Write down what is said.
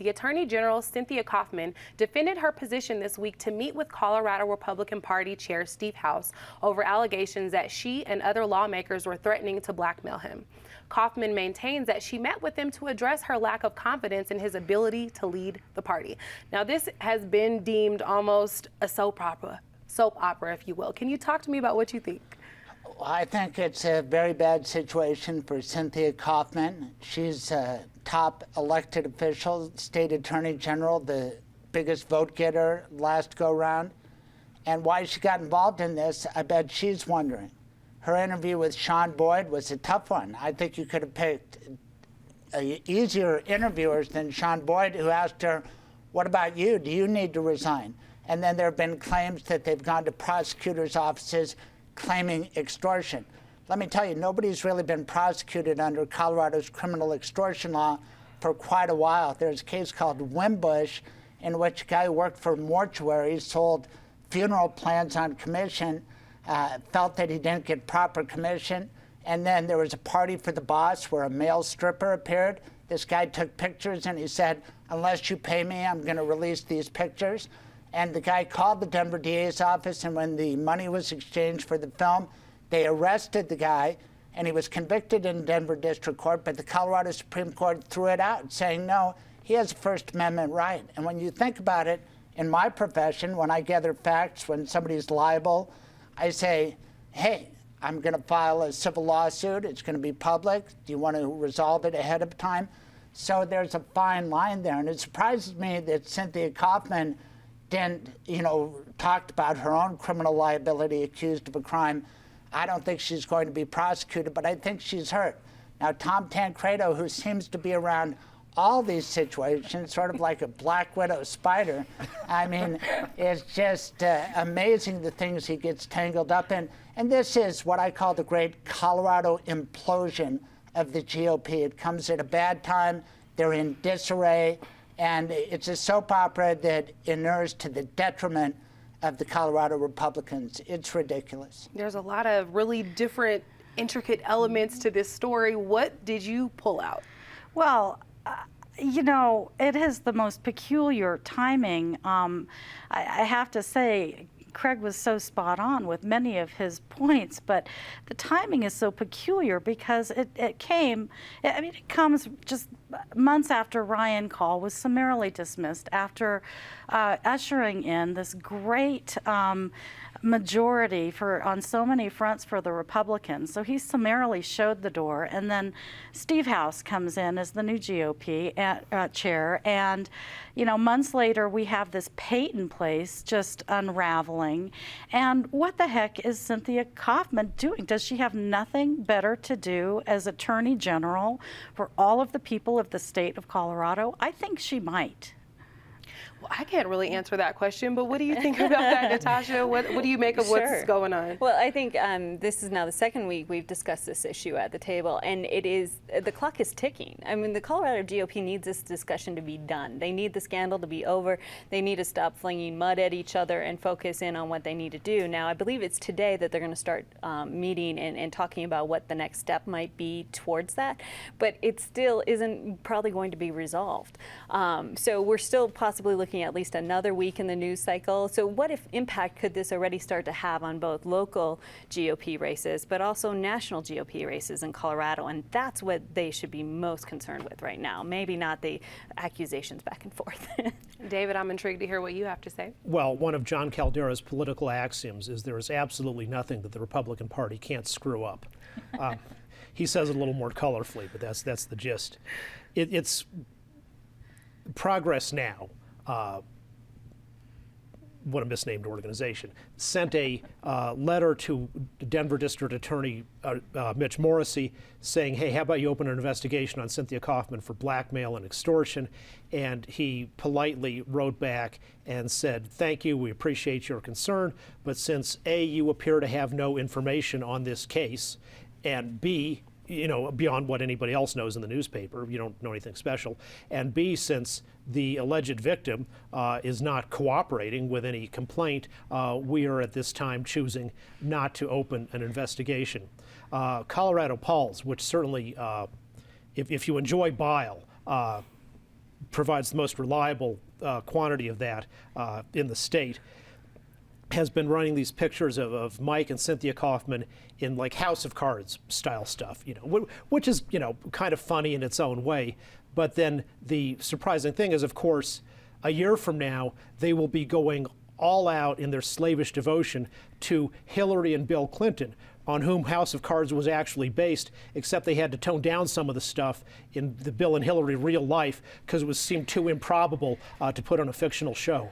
the Attorney General Cynthia Coffman defended her position this week to meet with Colorado Republican Party Chair Steve House over allegations that she and other lawmakers were threatening to blackmail him. Coffman maintains that she met with him to address her lack of confidence in his ability to lead the party. Now, this has been deemed almost a soap opera, if you will. Can you talk to me about what you think? I think it's a very bad situation for Cynthia Coffman. She's a top elected official, state attorney general, the biggest vote getter last go-round. And why she got involved in this, I bet she's wondering. Her interview with Sean Boyd was a tough one. I think you could have picked easier interviewers than Sean Boyd, who asked her, what about you? Do you need to resign? And then there have been claims that they've gone to prosecutors' offices claiming extortion. Let me tell you, nobody's really been prosecuted under Colorado's criminal extortion law for quite a while. There's a case called Wimbush in which a guy who worked for mortuaries sold funeral plans on commission, felt that he didn't get proper commission, and then there was a party for the boss where a male stripper appeared. This guy took pictures and he said, unless you pay me, I'm going to release these pictures. And the guy called the Denver DA's office, and when the money was exchanged for the film, they arrested the guy, and he was convicted in Denver District Court, but the Colorado Supreme Court threw it out, saying, no, he has a First Amendment right. And when you think about it, in my profession, when I gather facts, when somebody's liable, I say, hey, I'm going to file a civil lawsuit. It's going to be public. Do you want to resolve it ahead of time? So there's a fine line there, and it surprises me that Cynthia Coffman didn't, talked about her own criminal liability, accused of a crime. I don't think she's going to be prosecuted, but I think she's hurt. Now, Tom Tancredo, who seems to be around all these situations, sort of like a black widow spider, I mean, it's just amazing the things he gets tangled up in. And this is what I call the great Colorado implosion of the GOP. It comes at a bad time. They're in disarray. And it's a soap opera that inures to the detriment of the Colorado Republicans. It's ridiculous. There's a lot of really different, intricate elements to this story. What did you pull out? Well, it is the most peculiar timing. I have to say, Craig was so spot on with many of his points, but the timing is so peculiar because it comes just months after Ryan Call was summarily dismissed after ushering in this great majority on so many fronts for the Republicans. So he summarily showed the door, and then Steve House comes in as the new GOP chair, and months later we have this Peyton place just unraveling. And what the heck is Cynthia Coffman doing? Does she have nothing better to do as Attorney General for all of the people of the state of Colorado? I think she might. Well, I can't really answer that question, but what do you think about that, Natasha? What do you make of what's going on? Well, I think this is now the second week we've discussed this issue at the table, and the clock is ticking. I mean, the Colorado GOP needs this discussion to be done. They need the scandal to be over. They need to stop flinging mud at each other and focus in on what they need to do. Now, I believe it's today that they're going to start meeting and talking about what the next step might be towards that, but it still isn't probably going to be resolved. So we're still possibly looking at least another week in the news cycle. So what impact could this already start to have on both local GOP races, but also national GOP races in Colorado? And that's what they should be most concerned with right now. Maybe not the accusations back and forth. David, I'm intrigued to hear what you have to say. Well, one of John Caldera's political axioms is there is absolutely nothing that the Republican Party can't screw up. He says it a little more colorfully, but that's the gist. It's Progress Now. What a misnamed organization, sent a letter to Denver District Attorney Mitch Morrissey saying, hey, how about you open an investigation on Cynthia Coffman for blackmail and extortion? And he politely wrote back and said, thank you, we appreciate your concern, but since A, you appear to have no information on this case, and B, beyond what anybody else knows in the newspaper, you don't know anything special, and B, since the alleged victim is not cooperating with any complaint, we are at this time choosing not to open an investigation. Colorado Pulse, which certainly, if you enjoy bile, provides the most reliable quantity of that in the state, has been running these pictures of Mike and Cynthia Coffman in like House of Cards style stuff, which is, kind of funny in its own way. But then the surprising thing is, of course, a year from now, they will be going all out in their slavish devotion to Hillary and Bill Clinton, on whom House of Cards was actually based, except they had to tone down some of the stuff in the Bill and Hillary real life because it seemed too improbable to put on a fictional show.